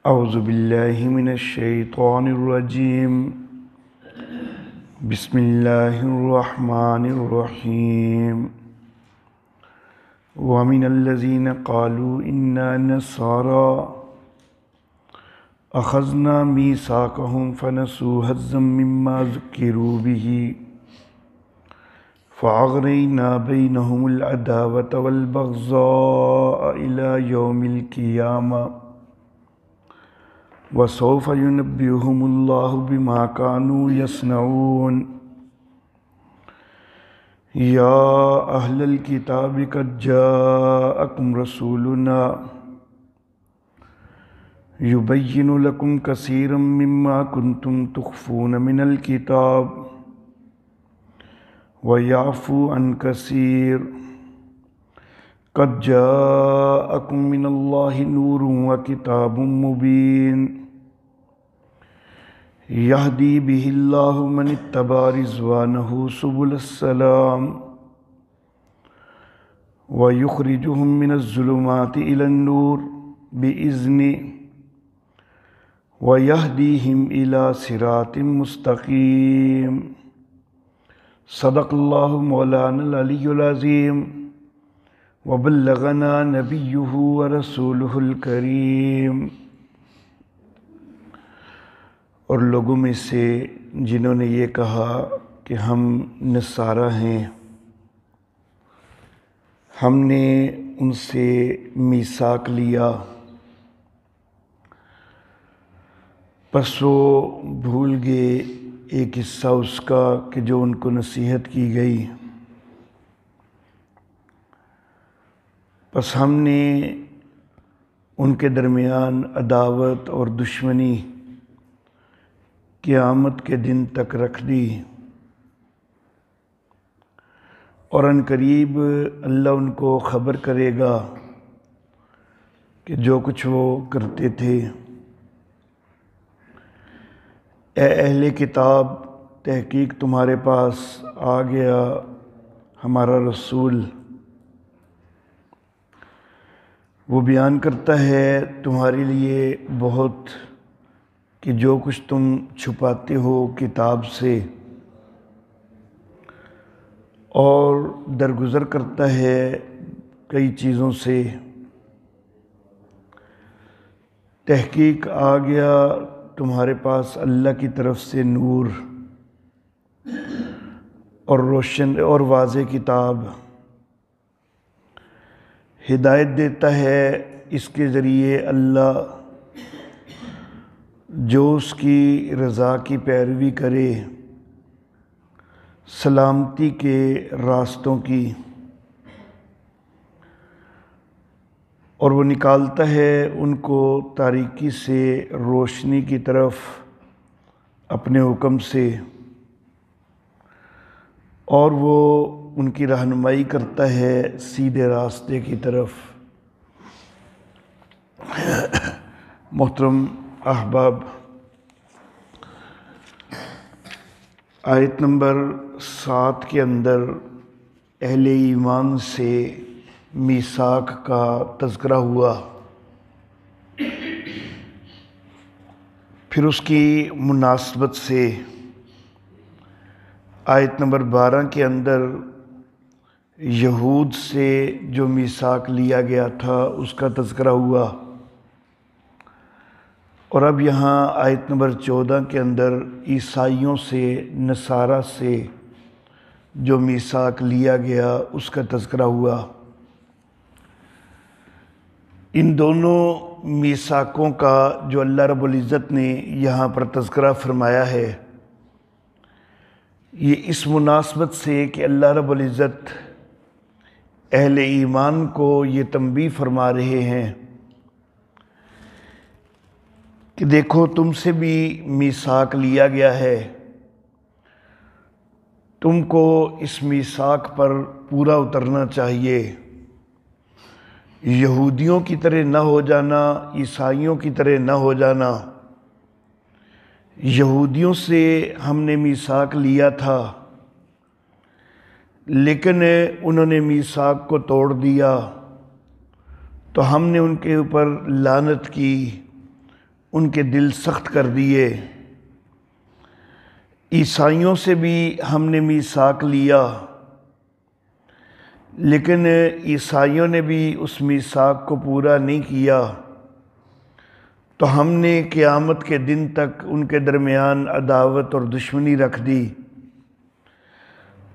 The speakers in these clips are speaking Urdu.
اعوذ باللہ من الشیطان الرجیم بسم اللہ الرحمن الرحیم ومن الذین قالوا انا نصارى اخذنا میثاقهم فنسوا حظا مما ذکروا به فأغرينا بينهم العداوة والبغضاء إلى يوم القيامة وسوف ينبئهم الله بما كانوا يصنعون يا أهل الكتاب قد جاءكم رسولنا يبين لكم كثيرا مما كنتم تخفون من الكتاب وَيَعْفُو عَنْ كَثِيرٍ قَدْ جَاءَكُم مِّنَ اللَّهِ نُورٌ وَكِتَابٌ مُّبِينٌ يَهْدِي بِهِ اللَّهُ مَنِ اتَّبَعَ رِضْوَانَهُ سُبُلَ السَّلَامِ وَيُخْرِجُهُم مِّنَ الظُّلُمَاتِ إِلَى النُّورِ بِإِذْنِهِ وَيَهْدِيهِمْ إِلَى صِرَاطٍ مُّسْتَقِيمٍ صدق اللہ مولانا العلی العظیم وبلغنا نبیہ ورسولہ الکریم۔ اور لوگوں میں سے جنہوں نے یہ کہا کہ ہم نصارہ ہیں، ہم نے ان سے میثاق لیا، پس وہ بھول گئے ایک حصہ اس کا کہ جو ان کو نصیحت کی گئی، پس ہم نے ان کے درمیان عداوت اور دشمنی قیامت کے دن تک رکھ دی، اور ان قریب اللہ ان کو خبر کرے گا کہ جو کچھ وہ کرتے تھے۔ اے اہل کتاب، تحقیق تمہارے پاس آ گیا ہمارا رسول، وہ بیان کرتا ہے تمہارے لیے بہت کہ جو کچھ تم چھپاتے ہو کتاب سے، اور درگزر کرتا ہے کئی چیزوں سے۔ تحقیق آ گیا تمہارے پاس اللہ کی طرف سے نور اور روشن اور واضح کتاب، ہدایت دیتا ہے اس کے ذریعے اللہ جو اس کی رضا کی پیروی کرے سلامتی کے راستوں کی، اور وہ نکالتا ہے ان کو تاریکی سے روشنی کی طرف اپنے حکم سے، اور وہ ان کی رہنمائی کرتا ہے سیدھے راستے کی طرف۔ محترم احباب، آیت نمبر 7 کے اندر اہل ایمان سے میثاق کا تذکرہ ہوا، پھر اس کی مناسبت سے آیت نمبر 12 کے اندر یہود سے جو میثاق لیا گیا تھا اس کا تذکرہ ہوا، اور اب یہاں آیت نمبر 14 کے اندر عیسائیوں سے، نصارہ سے جو میثاق لیا گیا اس کا تذکرہ ہوا۔ ان دونوں میثاقوں کا جو اللہ رب العزت نے یہاں پر تذکرہ فرمایا ہے، یہ اس مناسبت سے کہ اللہ رب العزت اہل ایمان کو یہ تنبیہ فرما رہے ہیں کہ دیکھو تم سے بھی میثاق لیا گیا ہے، تم کو اس میثاق پر پورا اترنا چاہیے، یہودیوں کی طرح نہ ہو جانا، عیسائیوں کی طرح نہ ہو جانا۔ یہودیوں سے ہم نے میثاق لیا تھا، لیکن انہوں نے میثاق کو توڑ دیا، تو ہم نے ان کے اوپر لعنت کی، ان کے دل سخت کر دیے۔ عیسائیوں سے بھی ہم نے میثاق لیا، لیکن عیسائیوں نے بھی اس میثاق کو پورا نہیں کیا، تو ہم نے قیامت کے دن تک ان کے درمیان عداوت اور دشمنی رکھ دی۔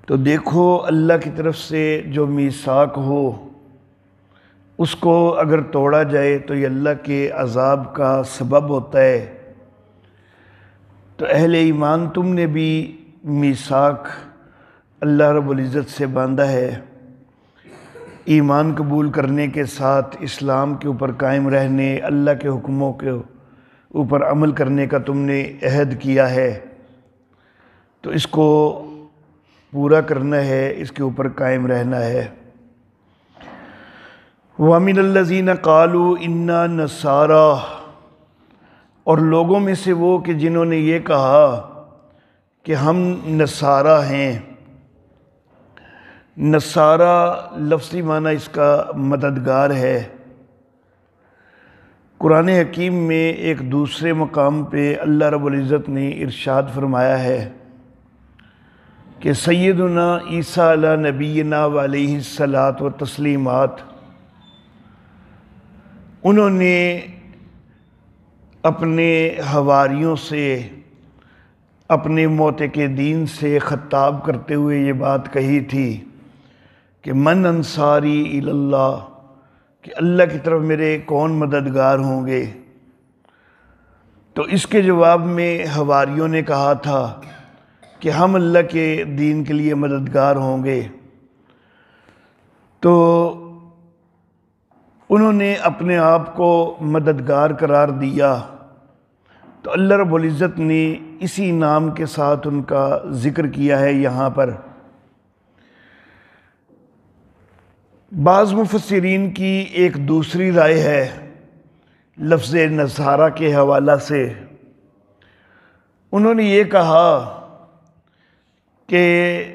تو دیکھو، اللہ کی طرف سے جو میثاق ہو اس کو اگر توڑا جائے تو یہ اللہ کے عذاب کا سبب ہوتا ہے۔ تو اہل ایمان، تم نے بھی میثاق اللہ رب العزت سے باندھا ہے، ایمان قبول کرنے کے ساتھ اسلام کے اوپر قائم رہنے، اللہ کے حکموں کے اوپر عمل کرنے کا تم نے عہد کیا ہے، تو اس کو پورا کرنا ہے، اس کے اوپر قائم رہنا ہے۔ وَمِنَ الَّذِينَ قَالُوا إِنَّا نَصَارَىٰ، اور لوگوں میں سے وہ کہ جنہوں نے یہ کہا کہ ہم نصارہ ہیں۔ نصارہ لفظی معنی اس کا مددگار ہے۔ قرآن حکیم میں ایک دوسرے مقام پہ اللہ رب العزت نے ارشاد فرمایا ہے کہ سیدنا عیسیٰ علی نبینا وعلیہ الصلاۃ والتسلیمات، انہوں نے اپنے حواریوں سے، اپنے معتقدین سے خطاب کرتے ہوئے یہ بات کہی تھی کہ من انصاری الی اللہ، کہ اللہ کی طرف میرے کون مددگار ہوں گے۔ تو اس کے جواب میں حواریوں نے کہا تھا کہ ہم اللہ کے دین کے لیے مددگار ہوں گے۔ تو انہوں نے اپنے آپ کو مددگار قرار دیا، تو اللہ رب العزت نے اسی نام کے ساتھ ان کا ذکر کیا ہے یہاں پر۔ بعض مفسرین کی ایک دوسری رائے ہے لفظ نصارہ کے حوالہ سے۔ انہوں نے یہ کہا کہ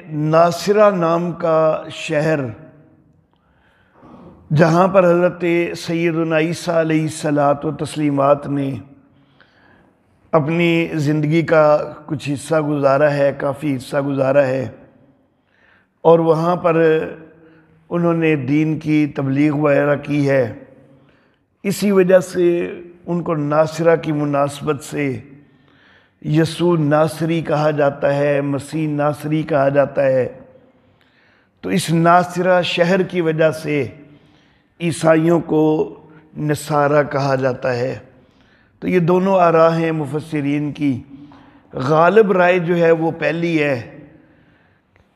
ناصرہ نام کا شہر، جہاں پر حضرت سیدنا عیسیٰ علیہ الصلاۃ والتسلیمات نے اپنی زندگی کا کچھ حصہ گزارا ہے، کافی حصہ گزارا ہے، اور وہاں پر انہوں نے دین کی تبلیغ وغیرہ کی ہے، اسی وجہ سے ان کو ناصرہ کی مناسبت سے یسوع ناصری کہا جاتا ہے، مسیح ناصری کہا جاتا ہے۔ تو اس ناصرہ شہر کی وجہ سے عیسائیوں کو نصارہ کہا جاتا ہے۔ تو یہ دونوں آراء ہیں مفسرین کی۔ غالب رائے جو ہے وہ پہلی ہے،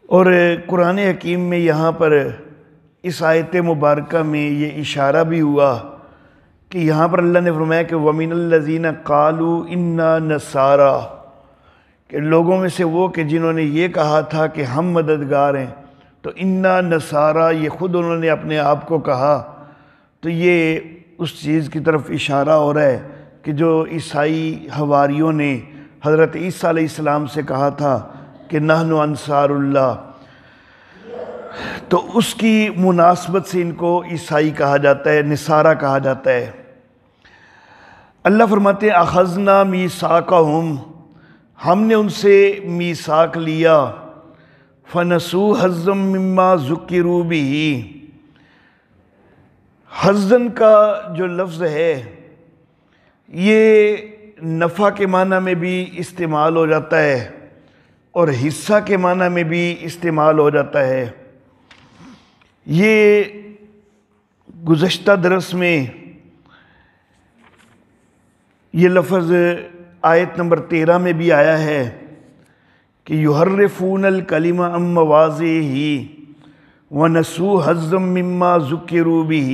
اور قرآن حکیم میں یہاں پر اس آیت مبارکہ میں یہ اشارہ بھی ہوا کہ یہاں پر اللہ نے فرمایا کہ وَمِنَ الَّذِينَ قَالُوا إِنَّا نَصَارَىٰ، کہ لوگوں میں سے وہ کہ جنہوں نے یہ کہا تھا کہ ہم مددگار ہیں، تو إِنَّا نَصَارَىٰ یہ خود انہوں نے اپنے آپ کو کہا۔ تو یہ اس چیز کی طرف اشارہ ہو رہا ہے کہ جو عیسائی حواریوں نے حضرت عیسیٰ علیہ السلام سے کہا تھا کہ نحن انصار اللہ، تو اس کی مناسبت سے ان کو عیسائی کہا جاتا ہے، نصارہ کہا جاتا ہے۔ اللہ فرماتے ہیں اخذنا میثاقہم، ہم نے ان سے میثاق لیا، فنسوا حظا مما ذکروا بہ۔ حظاً کا جو لفظ ہے یہ نفع کے معنی میں بھی استعمال ہو جاتا ہے اور حصہ کے معنی میں بھی استعمال ہو جاتا ہے۔ یہ گزشتہ درس میں یہ لفظ آیت نمبر 13 میں بھی آیا ہے کہ یحرفون الکلم عن مواضعہ ونسوا حظا مما ذکروا بہ۔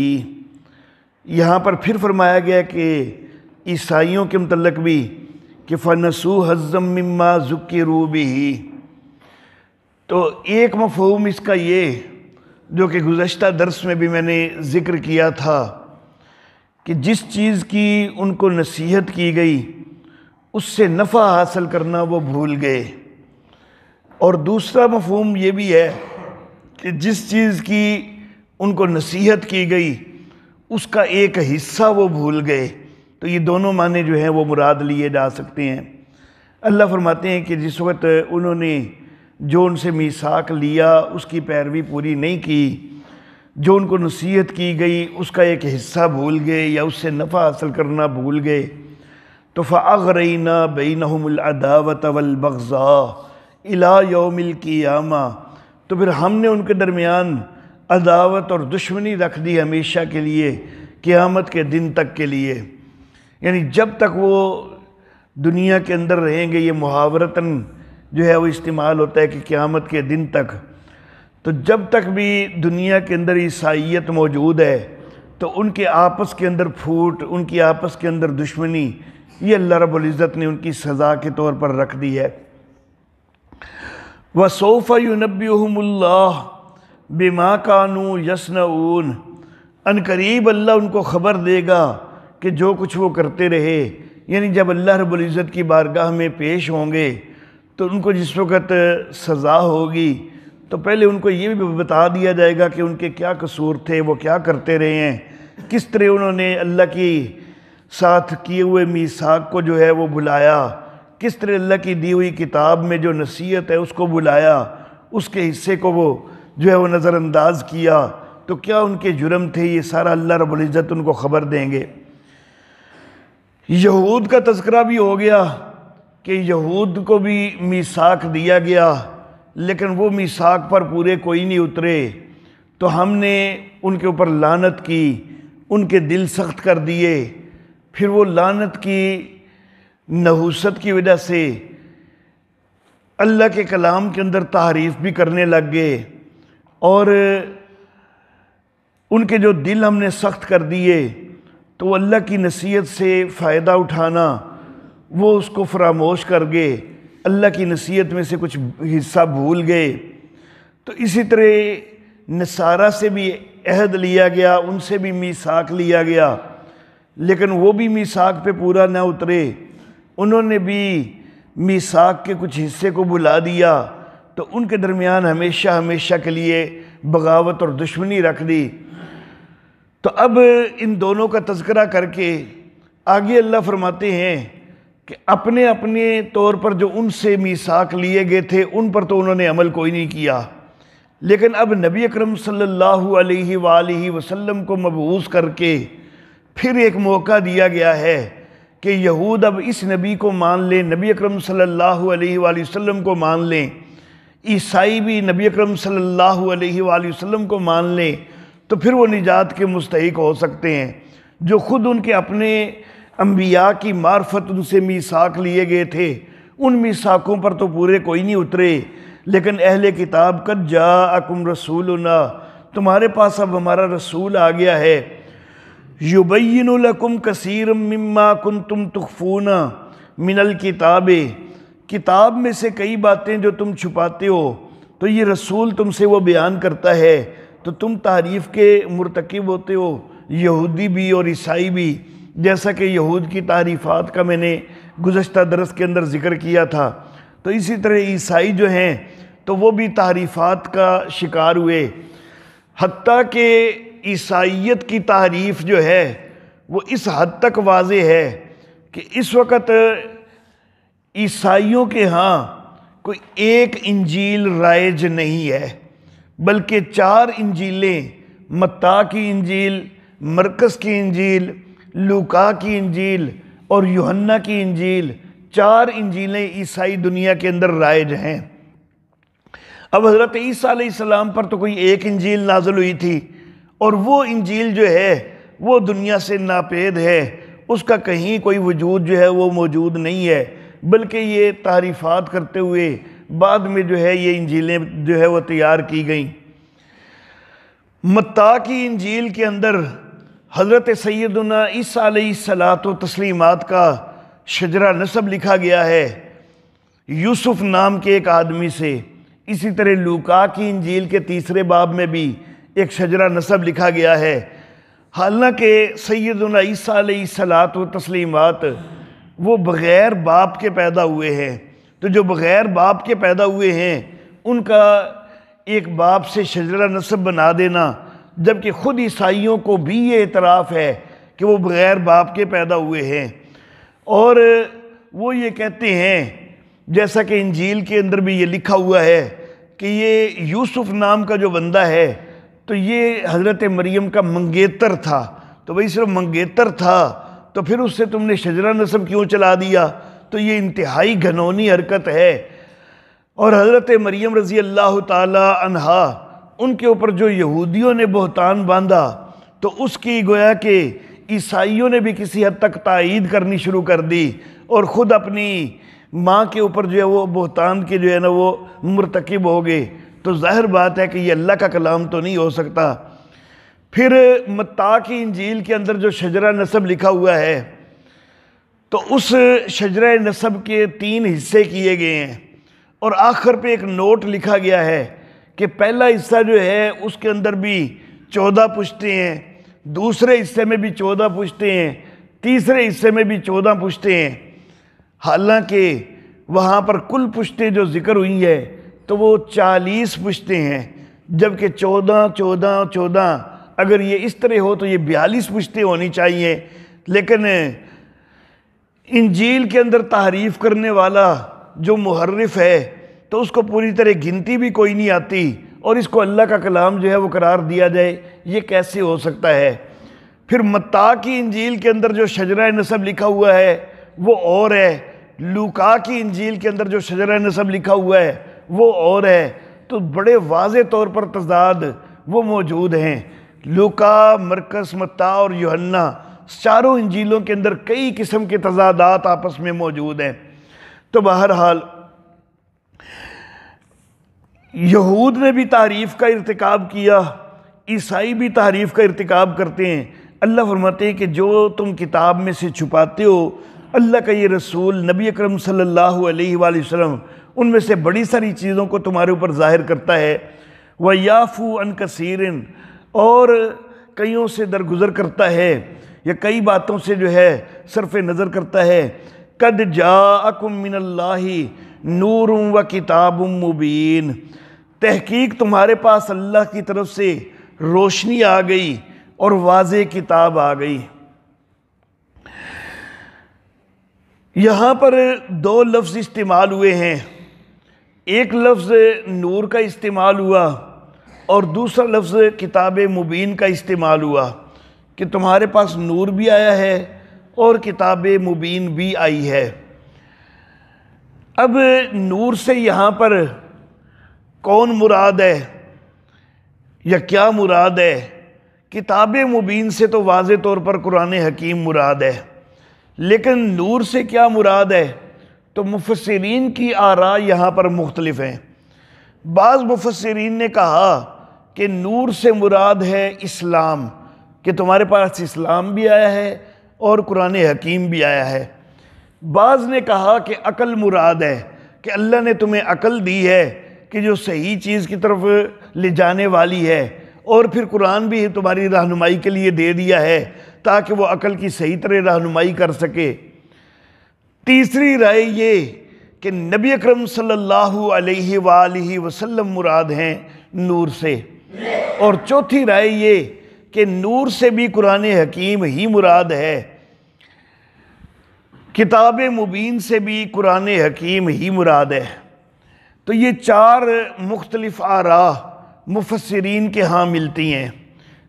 یہاں پر پھر فرمایا گیا کہ عیسائیوں کے متعلق بھی کہ فنسوا حظا مما ذکروا بہ۔ تو ایک مفہوم اس کا یہ جو کہ گزشتہ درس میں بھی میں نے ذکر کیا تھا کہ جس چیز کی ان کو نصیحت کی گئی اس سے نفع حاصل کرنا وہ بھول گئے، اور دوسرا مفہوم یہ بھی ہے کہ جس چیز کی ان کو نصیحت کی گئی اس کا ایک حصہ وہ بھول گئے، تو یہ دونوں معنی جو ہیں وہ مراد لیے جا سکتے ہیں۔ اللہ فرماتے ہیں کہ جس وقت انہوں نے جو ان سے میثاق لیا اس کی پیروی پوری نہیں کی، جو ان کو نصیحت کی گئی اس کا ایک حصہ بھول گئے یا اس سے نفع حاصل کرنا بھول گئے، تو فَأَغْرَيْنَا بَيْنَهُمُ الْعَدَاوَةَ وَالْبَغْضَاءَ إِلَى يَوْمِ الْقِيَامَةِ، تو پھر ہم نے ان کے درمیان عداوت اور دشمنی رکھ دی ہمیشہ کے لیے، قیامت کے دن تک کے لیے۔ یعنی جب تک وہ دنیا کے اندر رہیں گے، یہ محاورتاً جو ہے وہ استعمال ہوتا ہے کہ قیامت کے دن تک، تو جب تک بھی دنیا کے اندر عیسائیت موجود ہے تو ان کے آپس کے اندر پھوٹ، ان کی آپس کے اندر دشمنی، یہ اللہ رب العزت نے ان کی سزا کے طور پر رکھ دی ہے۔ وَسَوْفَ يُنَبِّئُهُمُ اللَّهُ بِمَا كَانُوا يَصْنَعُونَ، ان قریب اللہ ان کو خبر دے گا کہ جو کچھ وہ کرتے رہے، یعنی جب اللہ رب العزت کی بارگاہ میں پیش ہوں گے تو ان کو جس وقت سزا ہوگی تو پہلے ان کو یہ بھی بتا دیا جائے گا کہ ان کے کیا قصور تھے، وہ کیا کرتے رہے ہیں، کس طرح انہوں نے اللہ کی ساتھ کیے ہوئے میثاق کو جو ہے وہ بھلایا، کس طرح اللہ کی دی ہوئی کتاب میں جو نصیحت ہے اس کو بھلایا، اس کے حصے کو وہ جو ہے وہ نظر انداز کیا، تو کیا ان کے جرم تھے، یہ سارا اللہ رب العزت ان کو خبر دیں گے۔ یہود کا تذکرہ بھی ہو گیا کہ یہود کو بھی میثاق دیا گیا لیکن وہ میثاق پر پورے کوئی نہیں اترے، تو ہم نے ان کے اوپر لعنت کی، ان کے دل سخت کر دیے، پھر وہ لعنت کی نحوست کی وجہ سے اللہ کے کلام کے اندر تحریف بھی کرنے لگ گئے، اور ان کے جو دل ہم نے سخت کر دیے تو وہ اللہ کی نصیحت سے فائدہ اٹھانا وہ اس کو فراموش کر گئے، اللہ کی نصیحت میں سے کچھ حصہ بھول گئے۔ تو اسی طرح نصارہ سے بھی عہد لیا گیا، ان سے بھی میثاق لیا گیا لیکن وہ بھی میثاق پہ پورا نہ اترے، انہوں نے بھی میثاق کے کچھ حصے کو بھلا دیا، تو ان کے درمیان ہمیشہ ہمیشہ کے لیے بغاوت اور دشمنی رکھ دی۔ تو اب ان دونوں کا تذکرہ کر کے آگے اللہ فرماتے ہیں کہ اپنے اپنے طور پر جو ان سے میثاق لیے گئے تھے ان پر تو انہوں نے عمل کوئی نہیں کیا، لیکن اب نبی اکرم صلی اللہ علیہ وآلہ وسلم کو مبعوث کر کے پھر ایک موقع دیا گیا ہے کہ یہود اب اس نبی کو مان لیں، نبی اکرم صلی اللہ علیہ وآلہ وسلم کو مان لیں، عیسائی بھی نبی اکرم صلی اللہ علیہ وآلہ وسلم کو مان لیں، تو پھر وہ نجات کے مستحق ہو سکتے ہیں۔ جو خود ان کے اپنے انبیاء کی معرفت ان سے میثاق لیے گئے تھے، ان میثاقوں پر تو پورے کوئی نہیں اترے، لیکن اہل کتاب قد جاءکم رسولنا، تمہارے پاس اب ہمارا رسول آ گیا ہے، یبین لکم کثیرا مما کنتم تخفون من الکتاب، کتاب میں سے کئی باتیں جو تم چھپاتے ہو تو یہ رسول تم سے وہ بیان کرتا ہے، تو تم تعریف کے مرتکب ہوتے ہو، یہودی بھی اور عیسائی بھی، جیسا کہ یہود کی تعریفات کا میں نے گزشتہ درس کے اندر ذکر کیا تھا، تو اسی طرح عیسائی جو ہیں تو وہ بھی تعریفات کا شکار ہوئے، حتیٰ کہ عیسائیت کی تعریف جو ہے وہ اس حد تک واضح ہے کہ اس وقت عیسائیوں کے ہاں کوئی ایک انجیل رائج نہیں ہے، بلکہ 4 انجیلیں، متی کی انجیل، مرکز کی انجیل، لوکا کی انجیل اور یوحنا کی انجیل، 4 انجیلیں عیسائی دنیا کے اندر رائج ہیں۔ اب حضرت عیسیٰ علیہ السلام پر تو کوئی ایک انجیل نازل ہوئی تھی، اور وہ انجیل جو ہے وہ دنیا سے ناپید ہے، اس کا کہیں کوئی وجود جو ہے وہ موجود نہیں ہے، بلکہ یہ تعریفات کرتے ہوئے بعد میں جو ہے یہ انجیلیں جو ہے وہ تیار کی گئیں۔ متی کی انجیل کے اندر حضرت سیدنا عیسیٰ علیہ الصلاۃ و تسلیمات کا شجرہ نسب لکھا گیا ہے یوسف نام کے ایک آدمی سے، اسی طرح لوکا کی انجیل کے 3 باب میں بھی ایک شجرہ نسب لکھا گیا ہے، حالانکہ سیدنا عیسیٰ علیہ الصلاۃ و تسلیمات وہ بغیر باپ کے پیدا ہوئے ہیں، تو جو بغیر باپ کے پیدا ہوئے ہیں ان کا ایک باپ سے شجرہ نسب بنا دینا، جبکہ خود عیسائیوں کو بھی یہ اعتراف ہے کہ وہ بغیر باپ کے پیدا ہوئے ہیں، اور وہ یہ کہتے ہیں جیسا کہ انجیل کے اندر بھی یہ لکھا ہوا ہے کہ یہ یوسف نام کا جو بندہ ہے تو یہ حضرت مریم کا منگیتر تھا، تو بھئی صرف منگیتر تھا تو پھر اس سے تم نے شجرہ نسب کیوں چلا دیا؟ تو یہ انتہائی گھنونی حرکت ہے۔ اور حضرت مریم رضی اللہ تعالی عنہا، ان کے اوپر جو یہودیوں نے بہتان باندھا تو اس کی گویا کہ عیسائیوں نے بھی کسی حد تک تائید کرنی شروع کر دی، اور خود اپنی ماں کے اوپر جو ہے وہ بہتان کے جو ہے نا وہ مرتکب ہو گئے۔ تو ظاہر بات ہے کہ یہ اللہ کا کلام تو نہیں ہو سکتا۔ پھر متی کی انجیل کے اندر جو شجرہ نسب لکھا ہوا ہے تو اس شجرہ نسب کے 3 حصے کیے گئے ہیں، اور آخر پہ ایک نوٹ لکھا گیا ہے کہ پہلا حصہ جو ہے اس کے اندر بھی 14 پشتیں ہیں، دوسرے حصے میں بھی 14 پشتیں ہیں، تیسرے حصے میں بھی 14 پشتیں ہیں۔ حالانکہ وہاں پر کل پشتیں جو ذکر ہوئی ہیں تو وہ 40 پشتیں ہیں، جبکہ 14 اگر یہ اس طرح ہو تو یہ 42 پشتیں ہونی چاہیے، لیکن انجیل کے اندر تحریف کرنے والا جو محرف ہے تو اس کو پوری طرح گنتی بھی کوئی نہیں آتی، اور اس کو اللہ کا کلام جو ہے وہ قرار دیا جائے، یہ کیسے ہو سکتا ہے؟ پھر متی کی انجیل کے اندر جو شجرہ نسب لکھا ہوا ہے وہ اور ہے، لوکا کی انجیل کے اندر جو شجرہ نسب لکھا ہوا ہے وہ اور ہے، تو بڑے واضح طور پر تضاد وہ موجود ہیں۔ لوکا، مرکس، متی اور یوحنا، چاروں انجیلوں کے اندر کئی قسم کے تضادات آپس میں موجود ہیں۔ تو بہرحال یہود نے بھی تحریف کا ارتکاب کیا، عیسائی بھی تحریف کا ارتکاب کرتے ہیں۔ اللہ فرماتے ہیں کہ جو تم کتاب میں سے چھپاتے ہو، اللہ کا یہ رسول نبی اکرم صلی اللہ علیہ وآلہ وسلم ان میں سے بڑی ساری چیزوں کو تمہارے اوپر ظاہر کرتا ہے، وَيَعْفُو عَنْ كَثِيرٍ، اور کئیوں سے درگزر کرتا ہے یا کئی باتوں سے جو ہے صرف نظر کرتا ہے۔ قَدْ جَاءَكُم مِّنَ اللَّهِ نُورٌ وَكِتَابٌ مُّبِينٌ، تحقیق تمہارے پاس اللہ کی طرف سے روشنی آ گئی اور واضح کتاب آ گئی۔ یہاں پر 2 لفظ استعمال ہوئے ہیں، ایک لفظ نور کا استعمال ہوا اور دوسرا لفظ کتاب مبین کا استعمال ہوا، کہ تمہارے پاس نور بھی آیا ہے اور کتاب مبین بھی آئی ہے۔ اب نور سے یہاں پر کون مراد ہے یا کیا مراد ہے؟ کتاب مبین سے تو واضح طور پر قرآن حکیم مراد ہے، لیکن نور سے کیا مراد ہے؟ تو مفسرین کی آراء یہاں پر مختلف ہیں۔ بعض مفسرین نے کہا کہ نور سے مراد ہے اسلام، کہ تمہارے پاس اسلام بھی آیا ہے اور قرآن حکیم بھی آیا ہے۔ بعض نے کہا کہ عقل مراد ہے، کہ اللہ نے تمہیں عقل دی ہے کہ جو صحیح چیز کی طرف لے جانے والی ہے، اور پھر قرآن بھی تمہاری رہنمائی کے لیے دے دیا ہے تاکہ وہ عقل کی صحیح طرح رہنمائی کر سکے۔ تیسری رائے یہ کہ نبی اکرم صلی اللہ علیہ وآلہ وسلم مراد ہیں نور سے، اور چوتھی رائے یہ کہ نور سے بھی قرآن حکیم ہی مراد ہے، کتاب مبین سے بھی قرآن حکیم ہی مراد ہے۔ تو یہ 4 مختلف آراء مفسرین کے ہاں ملتی ہیں۔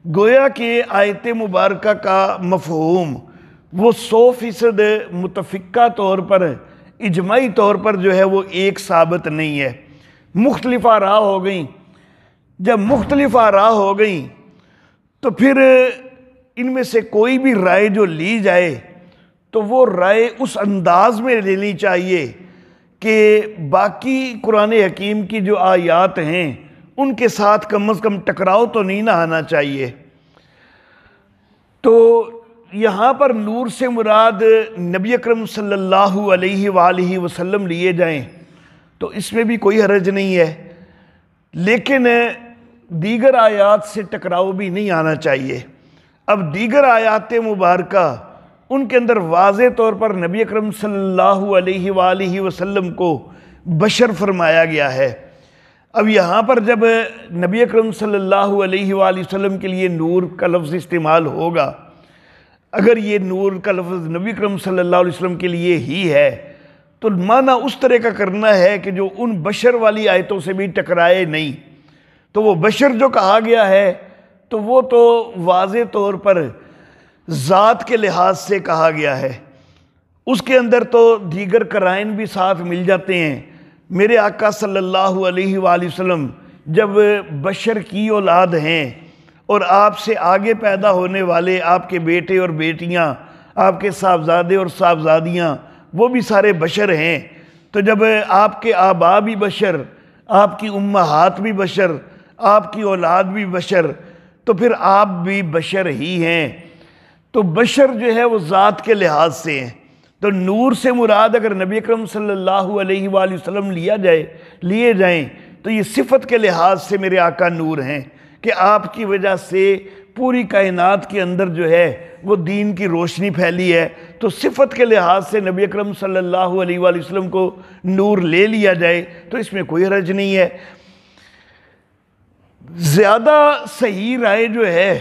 گویا کہ آیت مبارکہ کا مفہوم وہ 100% متفقہ طور پر، اجماعی طور پر جو ہے وہ ایک ثابت نہیں ہے، مختلف آراء ہو گئیں۔ جب مختلف آراء ہو گئیں تو پھر ان میں سے کوئی بھی رائے جو لی جائے تو وہ رائے اس انداز میں لینی چاہیے کہ باقی قرآن حکیم کی جو آیات ہیں ان کے ساتھ کم از کم ٹکراؤ تو نہیں نہ آنا چاہیے۔ تو یہاں پر نور سے مراد نبی اکرم صلی اللہ علیہ وآلہ وسلم لیے جائیں تو اس میں بھی کوئی حرج نہیں ہے، لیکن دیگر آیات سے ٹکراؤ بھی نہیں آنا چاہیے۔ اب دیگر آیات مبارکہ ان کے اندر واضح طور پر نبی اکرم صلی اللہ علیہ وآلہ وسلم کو بشر فرمایا گیا ہے۔ اب یہاں پر جب نبی اکرم صلی اللہ علیہ وآلہ وسلم کے لیے نور کا لفظ استعمال ہوگا، اگر یہ نور کا لفظ نبی کرم صلی اللہ علیہ وسلم کے لیے ہی ہے تو معنی اس طرح کا کرنا ہے کہ جو ان بشر والی آیتوں سے بھی ٹکرائے نہیں. تو وہ بشر جو کہا گیا ہے تو وہ تو واضح طور پر ذات کے لحاظ سے کہا گیا ہے، اس کے اندر تو دیگر قرائن بھی ساتھ مل جاتے ہیں. میرے آقا صلی اللہ علیہ وآلہ وسلم جب بشر کی اولاد ہیں اور آپ سے آگے پیدا ہونے والے آپ کے بیٹے اور بیٹیاں، آپ کے صاحبزادے اور صاحبزادیاں، وہ بھی سارے بشر ہیں. تو جب آپ کے آبا بھی بشر، آپ کی امہات بھی بشر، آپ کی اولاد بھی بشر، تو پھر آپ بھی بشر ہی ہیں. تو بشر جو ہے وہ ذات کے لحاظ سے ہیں. تو نور سے مراد اگر نبی اکرم صلی اللہ علیہ وآلہ وسلم لیے جائیں تو یہ صفت کے لحاظ سے میرے آقا نور ہیں کہ آپ کی وجہ سے پوری کائنات کے اندر جو ہے وہ دین کی روشنی پھیلی ہے. تو صفت کے لحاظ سے نبی اکرم صلی اللہ علیہ وآلہ وسلم کو نور لے لیا جائے تو اس میں کوئی حرج نہیں ہے. زیادہ صحیح رائے جو ہے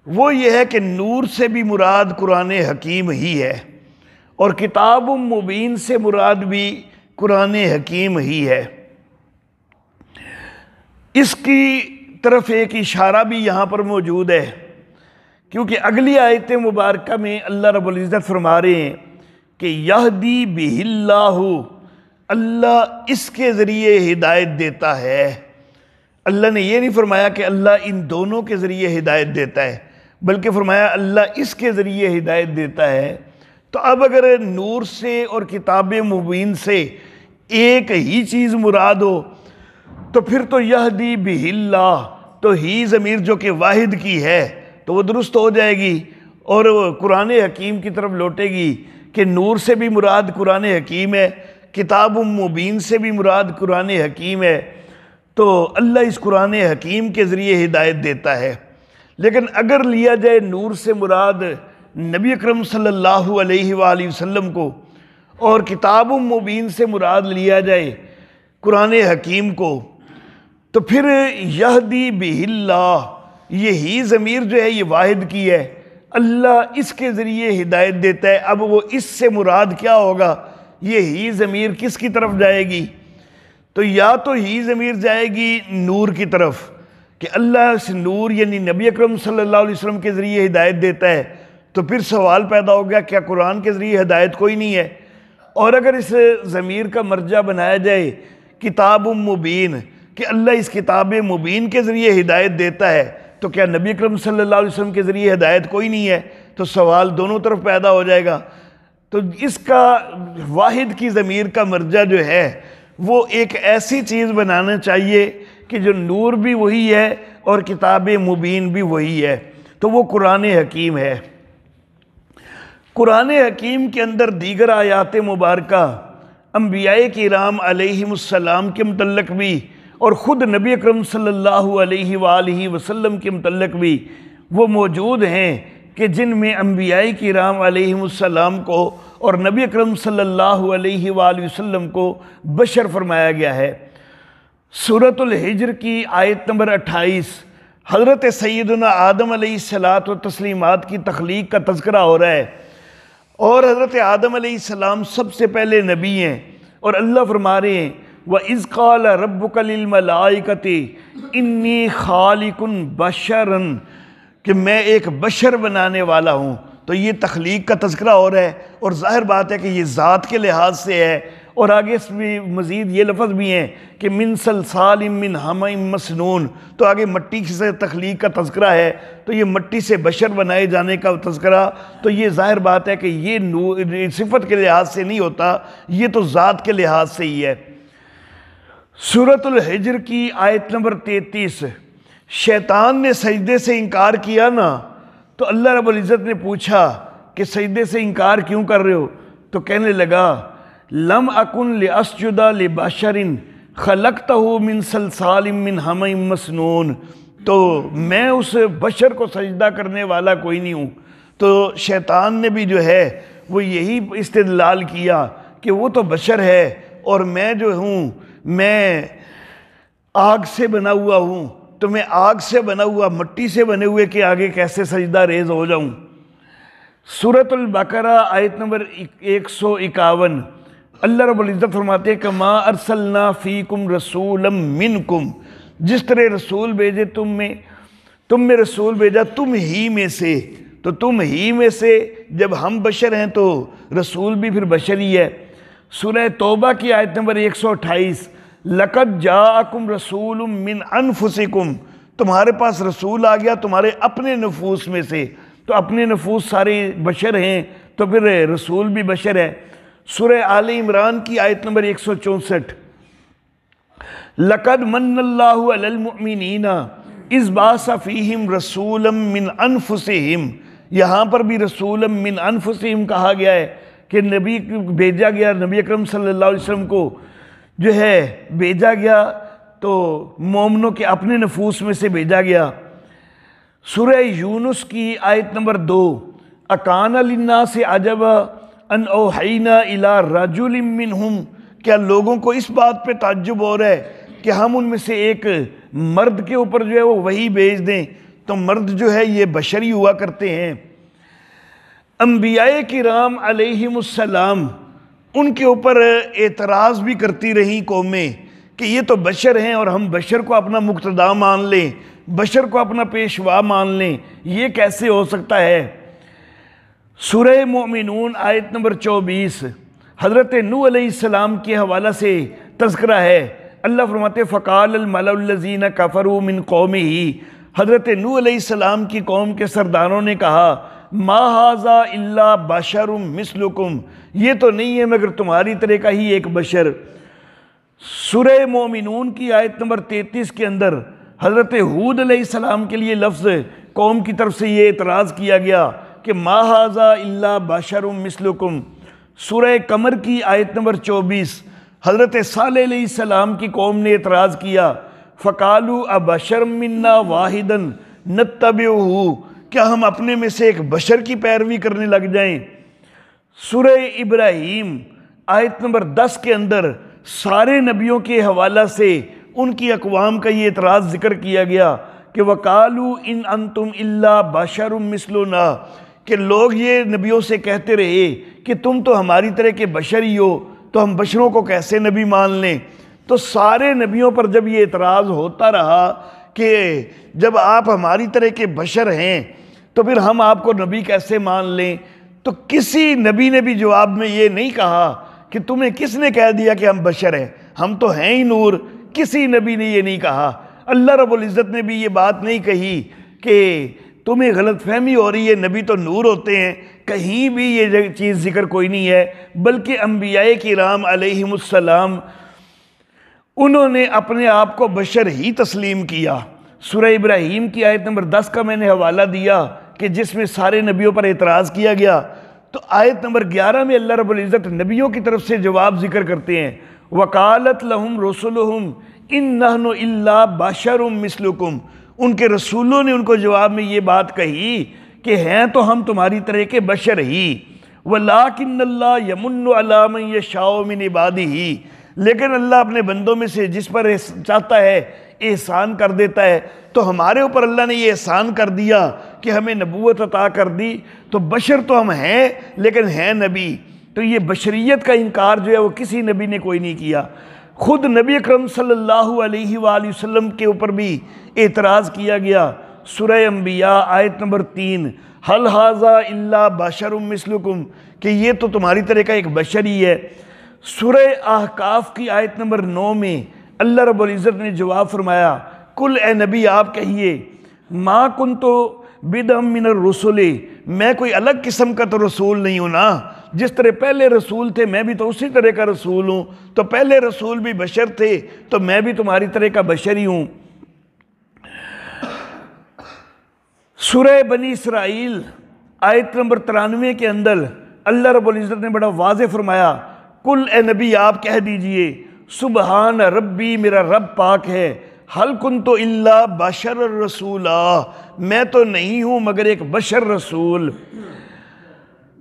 وہ یہ ہے کہ نور سے بھی مراد قرآن حکیم ہی ہے اور کتاب مبین سے مراد بھی قرآن حکیم ہی ہے. اس کی طرف ایک اشارہ بھی یہاں پر موجود ہے کیونکہ اگلی آیت مبارکہ میں اللہ رب العزت فرما رہے ہیں کہ یہدی بہ اللہ، اللہ اس کے ذریعے ہدایت دیتا ہے. اللہ نے یہ نہیں فرمایا کہ اللہ ان دونوں کے ذریعے ہدایت دیتا ہے، بلکہ فرمایا اللہ اس کے ذریعے ہدایت دیتا ہے. تو اب اگر نور سے اور کتاب مبین سے ایک ہی چیز مراد ہو تو پھر تو یہدی بہ اللہ، تو ہی ضمیر جو کہ واحد کی ہے تو وہ درست ہو جائے گی اور قرآن حکیم کی طرف لوٹے گی کہ نور سے بھی مراد قرآن حکیم ہے، کتاب مبین سے بھی مراد قرآن حکیم ہے. تو اللہ اس قرآن حکیم کے ذریعے ہدایت دیتا ہے. لیکن اگر لیا جائے نور سے مراد نبی اکرم صلی اللہ علیہ وآلہ وسلم کو اور کتاب مبین سے مراد لیا جائے قرآن حکیم کو تو پھر یہدی بہ اللہ، یہی ضمیر جو ہے یہ واحد کی ہے، اللہ اس کے ذریعے ہدایت دیتا ہے. اب وہ اس سے مراد کیا ہوگا؟ یہی ضمیر کس کی طرف جائے گی؟ تو یا تو ہی ضمیر جائے گی نور کی طرف کہ اللہ اس نور یعنی نبی اکرم صلی اللہ علیہ وسلم کے ذریعے ہدایت دیتا ہے. تو پھر سوال پیدا ہو گیا کیا قرآن کے ذریعے ہدایت کوئی نہیں ہے؟ اور اگر اس ضمیر کا مرجع بنایا جائے کتاب مبین کہ اللہ اس کتاب مبین کے ذریعے ہدایت دیتا ہے تو کیا نبی اکرم صلی اللہ علیہ وسلم کے ذریعے ہدایت کوئی نہیں ہے؟ تو سوال دونوں طرف پیدا ہو جائے گا. تو اس کا واحد کی ضمیر کا مرجع جو ہے وہ ایک ایسی چیز بنانا چاہیے کہ جو نور بھی وہی ہے اور کتاب مبین بھی وہی ہے، تو وہ قرآن حکیم ہے. قرآن حکیم کے اندر دیگر آیات مبارکہ انبیاء کرام علیہم السلام کے متعلق بھی اور خود نبی اکرم صلی اللہ علیہ وآلہ وسلم کے متعلق بھی وہ موجود ہیں کہ جن میں انبیاء کرام علیہم السلام کو اور نبی اکرم صلی اللہ علیہ وآلہ وسلم کو بشر فرمایا گیا ہے. سورۃ الحجر کی آیت نمبر 28 حضرت سیدنا آدم علیہ الصلاۃ والتسلیمات کی تخلیق کا تذکرہ ہو رہا ہے اور حضرت آدم علیہ السلام سب سے پہلے نبی ہیں اور اللہ فرما رہے ہیں وَإِذْ قَالَ رَبُّكَ لِلْمَلَائِكَةِ إِنِّي خَالِقٌ بَشَرًا کہ میں ایک بشر بنانے والا ہوں. تو یہ تخلیق کا تذکرہ ہو رہا ہے اور ظاہر بات ہے کہ یہ ذات کے لحاظ سے ہے اور آگے اس میں مزید یہ لفظ بھی ہیں کہ من صلصال من حمإ مسنون، تو آگے مٹی سے تخلیق کا تذکرہ ہے تو یہ مٹی سے بشر بنائے جانے کا تذکرہ. تو یہ ظاہر بات ہے کہ یہ صفت کے لحاظ سے نہیں ہوتا، یہ تو ذات کے لحاظ سے ہی ہے. سورۃ الحجر کی آیت نمبر 33 شیطان نے سجدے سے انکار کیا نا تو اللہ رب العزت نے پوچھا کہ سجدے سے انکار کیوں کر رہے ہو؟ تو کہنے لگا لم اکن لاسجد لبشر خلقتہ من صلصال من حمإ مسنون، تو میں اس بشر کو سجدہ کرنے والا کوئی نہیں ہوں. تو شیطان نے بھی جو ہے وہ یہی استدلال کیا کہ وہ تو بشر ہے اور میں جو ہوں میں آگ سے بنا ہوا ہوں، تو میں آگ سے بنا ہوا مٹی سے بنے ہوئے کے آگے کیسے سجدہ ریز ہو جاؤں؟ سورۃ البقرہ آیت نمبر 151، اللہ رب العزت فرماتے ہیں کما ارسلنا فیکم رسولا منکم، جس طرح رسول بھیجے تم میں رسول بھیجا تم ہی میں سے، تو تم ہی میں سے جب ہم بشر ہیں تو رسول بھی پھر بشر ہی ہے۔ سورہ توبہ کی آیت نمبر 128، لقد جاءکم رسول من انفسکم، تمہارے پاس رسول آ گیا تمہارے اپنے نفوس میں سے، تو اپنے نفوس سارے بشر ہیں تو پھر رسول بھی بشر ہے۔ سورہ آل عمران کی آیت نمبر 164، لقد من اللہ علی المؤمنین اذ بعث فیہم رسولا من انفسہم، یہاں پر بھی رسولا من انفسہم کہا گیا ہے کہ نبی بھیجا گیا، نبی اکرم صلی اللہ علیہ وسلم کو جو ہے بھیجا گیا تو مومنوں کے اپنے نفوس میں سے بھیجا گیا۔ سورہ یونس کی آیت نمبر 2، اکان للناس عجبا ان اوحینا الی رجل منہم، کیا لوگوں کو اس بات پہ تعجب ہو رہا ہے کہ ہم ان میں سے ایک مرد کے اوپر جو ہے وہ وحی بھیج دیں، تو مرد جو ہے یہ بشری ہوا کرتے ہیں۔ انبیاء کرام علیہم السلام ان کے اوپر اعتراض بھی کرتی رہی قومیں کہ یہ تو بشر ہیں اور ہم بشر کو اپنا مقتدا مان لیں، بشر کو اپنا پیشوا مان لیں، یہ کیسے ہو سکتا ہے۔ سورہ مومنون آیت نمبر 24، حضرت نوح علیہ السلام کے حوالہ سے تذکرہ ہے۔ اللہ فرماتے ہیں فقال الملأ الذین کفروا من قومہ، حضرت نوح علیہ السلام کی قوم کے سرداروں نے کہا ما ھذا الا بشر مثلکم، یہ تو نہیں ہے مگر تمہاری طرح کا ہی ایک بشر۔ سورہ مومنون کی آیت نمبر 33 کے اندر حضرت ہود علیہ السلام کے لیے لفظ قوم کی طرف سے یہ اعتراض کیا گیا کہ ما ھذا الا بشر مثلکم۔ سورہ قمر کی آیت نمبر 24، حضرت صالح علیہ السلام کی قوم نے اعتراض کیا فقالوا ابشر منا واحدا نتبعہ، کیا ہم اپنے میں سے ایک بشر کی پیروی کرنے لگ جائیں۔ سورہ ابراہیم آیت نمبر 10 کے اندر سارے نبیوں کے حوالہ سے ان کی اقوام کا یہ اعتراض ذکر کیا گیا کہ وَقَالُوا إِنْ أَنْتُمْ إِلَّا بَشَرٌ مِثْلُنَا، کہ لوگ یہ نبیوں سے کہتے رہے کہ تم تو ہماری طرح کے بشر ہی ہو، تو ہم بشروں کو کیسے نبی مان لیں۔ تو سارے نبیوں پر جب یہ اعتراض ہوتا رہا کہ جب آپ ہماری طرح کے بشر ہیں تو پھر ہم آپ کو نبی کیسے مان لیں، تو کسی نبی نے بھی جواب میں یہ نہیں کہا کہ تمہیں کس نے کہہ دیا کہ ہم بشر ہیں، ہم تو ہیں ہی نور، کسی نبی نے یہ نہیں کہا۔ اللہ رب العزت نے بھی یہ بات نہیں کہی کہ تمہیں غلط فہمی ہو رہی ہے، نبی تو نور ہوتے ہیں، کہیں بھی یہ چیز ذکر کوئی نہیں ہے، بلکہ انبیاء کرام علیہم السلام انہوں نے اپنے آپ کو بشر ہی تسلیم کیا۔ سورہ ابراہیم کی آیت نمبر 10 کا میں نے حوالہ دیا کہ جس میں سارے نبیوں پر اعتراض کیا گیا، تو آیت نمبر 11 میں اللہ رب العزت نبیوں کی طرف سے جواب ذکر کرتے ہیں وَقَالَتْ لَهُمْ رُسُلُهُمْ إِن نَّحْنُ إِلَّا بَشَرٌ مِثْلُكُمْ، ان کے رسولوں نے ان کو جواب میں یہ بات کہی کہ ہیں تو ہم تمہاری طرح کے بشر ہی، وَلَٰكِنَّ اللَّهَ يَمُنُّ عَلَىٰ مَن يَشَاءُ مِنْ عِبَادِهِ، لیکن اللہ اپنے بندوں میں سے جس پر چاہتا ہے احسان کر دیتا ہے، تو ہمارے اوپر اللہ نے یہ احسان کر دیا کہ ہمیں نبوت عطا کر دی، تو بشر تو ہم ہیں لیکن ہیں نبی۔ تو یہ بشریت کا انکار جو ہے وہ کسی نبی نے کوئی نہیں کیا۔ خود نبی اکرم صلی اللہ علیہ وآلہ وسلم کے اوپر بھی اعتراض کیا گیا۔ سورہ انبیاء آیت نمبر 3، هل هذا الا بشر مثلکم، کہ یہ تو تمہاری طرح کا ایک بشر ہی ہے۔ سورہ احقاف کی آیت نمبر 9 میں اللہ رب العزت نے جواب فرمایا کل اے نبی آپ کہیے ما کنت بدعا من الرسل، میں کوئی الگ قسم کا تو رسول نہیں ہوں نا، جس طرح پہلے رسول تھے میں بھی تو اسی طرح کا رسول ہوں، تو پہلے رسول بھی بشر تھے تو میں بھی تمہاری طرح کا بشر ہی ہوں۔ سورہ بنی اسرائیل آیت نمبر 93 کے اندر اللہ رب العزت نے بڑا واضح فرمایا کل اے نبی آپ کہہ دیجئے سبحان ربی، میرا رب پاک ہے، حل کنت الا بشر الرسولا، میں تو نہیں ہوں مگر ایک بشر رسول۔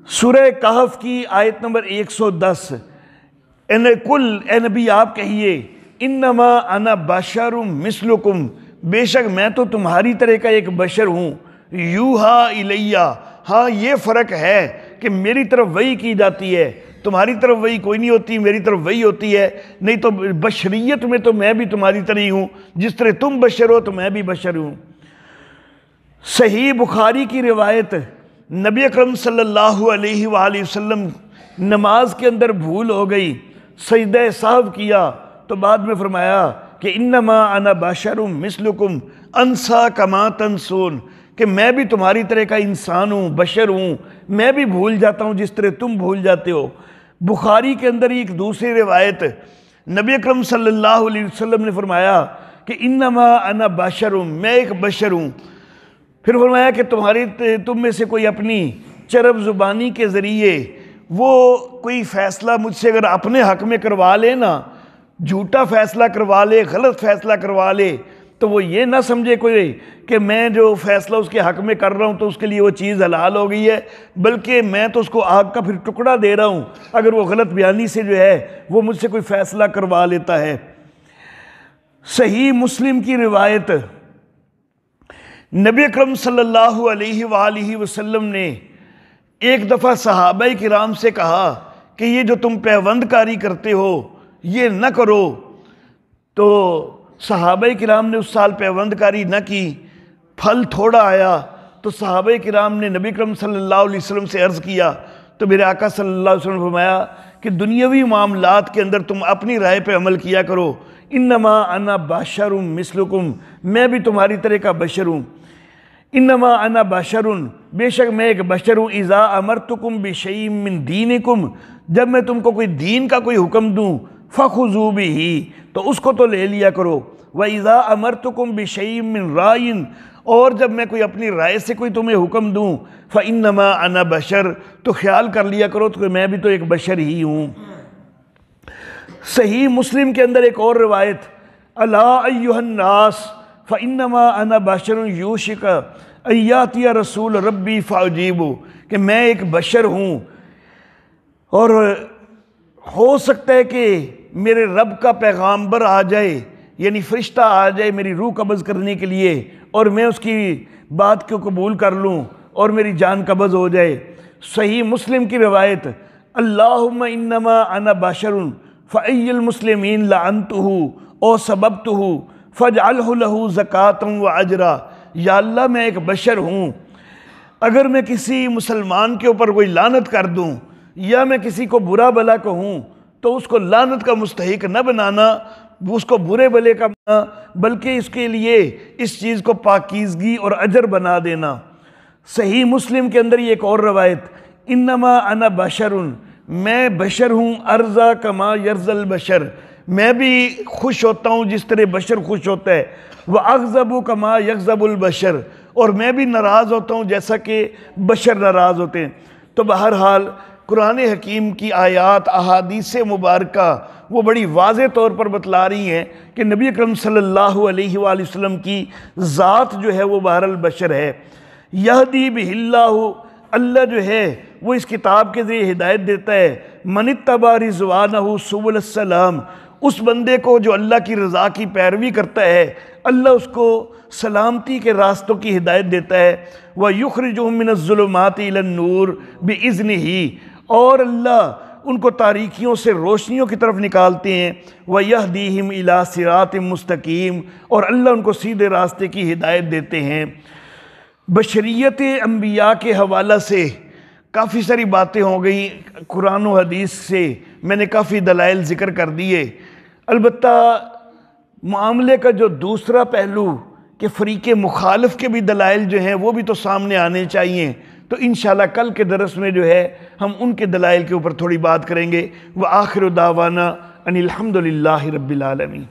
سورہ کہف کی آیت نمبر 110، اے نبی آپ کہیے انما انا بشر مثلکم، بے شک میں تو تمہاری طرح کا ایک بشر ہوں، یوحا الیہ، ہاں یہ فرق ہے کہ میری طرف وحی کی جاتی ہے، تمہاری طرف وحی کوئی نہیں ہوتی، میری طرف وحی ہوتی ہے، نہیں تو بشریت میں تو میں بھی تمہاری طرح ہی ہوں، جس طرح تم بشر ہو تو میں بھی بشر ہوں۔ صحیح بخاری کی روایت، نبی اکرم صلی اللہ علیہ وآلہ وسلم نماز کے اندر بھول ہو گئی، سجدہ سہو کیا تو بعد میں فرمایا کہ انما انا بشر مثلکم انسا کما تنسون، کہ میں بھی تمہاری طرح کا انسان ہوں، بشر ہوں، میں بھی بھول جاتا ہوں جس طرح تم بھول جاتے ہو۔ بخاری کے اندر ایک دوسری روایت، نبی اکرم صلی اللہ علیہ وسلم نے فرمایا کہ انما انا بشر، میں ایک بشر ہوں۔ پھر فرمایا کہ تم میں سے کوئی اپنی چرب زبانی کے ذریعے وہ کوئی فیصلہ مجھ سے اگر اپنے حق میں کروا لے نا، جھوٹا فیصلہ کروا لے، غلط فیصلہ کروا لے، تو وہ یہ نہ سمجھے کوئی کہ میں جو فیصلہ اس کے حق میں کر رہا ہوں تو اس کے لیے وہ چیز حلال ہو گئی ہے، بلکہ میں تو اس کو آگ کا پھر ٹکڑا دے رہا ہوں اگر وہ غلط بیانی سے جو ہے وہ مجھ سے کوئی فیصلہ کروا لیتا ہے۔ صحیح مسلم کی روایت، نبی اکرم صلی اللہ علیہ وآلہ وسلم نے ایک دفعہ صحابہ کرام سے کہا کہ یہ جو تم پیوند کاری کرتے ہو یہ نہ کرو، تو صحابہ کرام نے اس سال پیوند کاری نہ کی، پھل تھوڑا آیا، تو صحابہ کرام نے نبی اکرم صلی اللہ علیہ وسلم سے عرض کیا، تو میرے آقا صلی اللہ علیہ وسلم نے فرمایا کہ دنیاوی معاملات کے اندر تم اپنی رائے پہ عمل کیا کرو، انما انا بشر مثلکم، میں بھی تمہاری طرح کا بشر ہوں، انما انا بشر، بے شک میں ایک بشر ہوں، اذا امرتکم بشیء من دینکم، جب میں تم کو کوئی دین کا کوئی حکم دوں، فخذوا بہ، تو اس کو تو لے لیا کرو، وَإِذَا أَمَرْتُكُمْ بِشَيْءٍ مِّن رَائٍ، اور جب میں کوئی اپنی رائے سے کوئی تمہیں حکم دوں، فَإِنَّمَا أَنَا بَشَرٌ، تو خیال کر لیا کرو تو کہ میں بھی تو ایک بشر ہی ہوں۔ صحیح مسلم کے اندر ایک اور روایت، اَلَا أَيُّهَا النَّاسِ فَإِنَّمَا أَنَا بَشَرٌ يُوشِكَ أَن يَأْتِيَ رَسُولُ رَبِّي فَأُجِيبُهُ، کہ میں ایک بشر ہوں اور ہو سکتا ہے کہ میرے رب کا پیغامبر آ جائے، یعنی فرشتہ آ جائے میری روح قبض کرنے کے لیے، اور میں اس کی بات کو قبول کر لوں اور میری جان قبض ہو جائے۔ صحیح مسلم کی روایت، اللہم انما انا بشر فای المسلمین لعنتہ او سببتہ فاجعلہ لہ زکاۃ و اجرا، یا اللہ میں ایک بشر ہوں، اگر میں کسی مسلمان کے اوپر کوئی لعنت کر دوں یا میں کسی کو برا بلا کہوں تو اس کو لعنت کا مستحق نہ بنانا، اس کو برے بلے کا بنا، بلکہ اس کے لیے اس چیز کو پاکیزگی اور اجر بنا دینا۔ صحیح مسلم کے اندر یہ ایک اور روایت، انما انا بشر، میں بشر ہوں، ارضا کما یرضی البشر، میں بھی خوش ہوتا ہوں جس طرح بشر خوش ہوتا ہے، واغضب کما یغضب البشر، اور میں بھی ناراض ہوتا ہوں جیسا کہ بشر ناراض ہوتے ہیں۔ تو بہرحال قرآن حکیم کی آیات، احادیث مبارکہ وہ بڑی واضح طور پر بتلا رہی ہیں کہ نبی اکرم صلی اللہ علیہ وآلہ وسلم کی ذات جو ہے وہ بہرحال بشر ہے۔ یہدی بہ اللہ، اللہ جو ہے وہ اس کتاب کے ذریعے ہدایت دیتا ہے، من اتبع رضوانہ سبل السلام، اس بندے کو جو اللہ کی رضا کی پیروی کرتا ہے اللہ اس کو سلامتی کے راستوں کی ہدایت دیتا ہے، وَيُخْرِجُهُم مِّنَ الظُّلُمَاتِ إِلَى النُّورِ بِإِذْنِهِ، اور اللہ ان کو تاریکیوں سے روشنیوں کی طرف نکالتے ہیں، وَيَهْدِيهِمْ إِلَىٰ صِرَاطٍ مُسْتَقِيمٍ، اور اللہ ان کو سیدھے راستے کی ہدایت دیتے ہیں۔ بشریت انبیاء کے حوالہ سے کافی ساری باتیں ہو گئی، قرآن و حدیث سے میں نے کافی دلائل ذکر کر دیے، البتہ معاملے کا جو دوسرا پہلو کہ فریق مخالف کے بھی دلائل جو ہیں وہ بھی تو سامنے آنے چاہیے، تو انشاءاللہ کل کے درس میں جو ہے ہم ان کے دلائل کے اوپر تھوڑی بات کریں گے۔ وآخر دعوانا ان الحمدللہ رب العالمین۔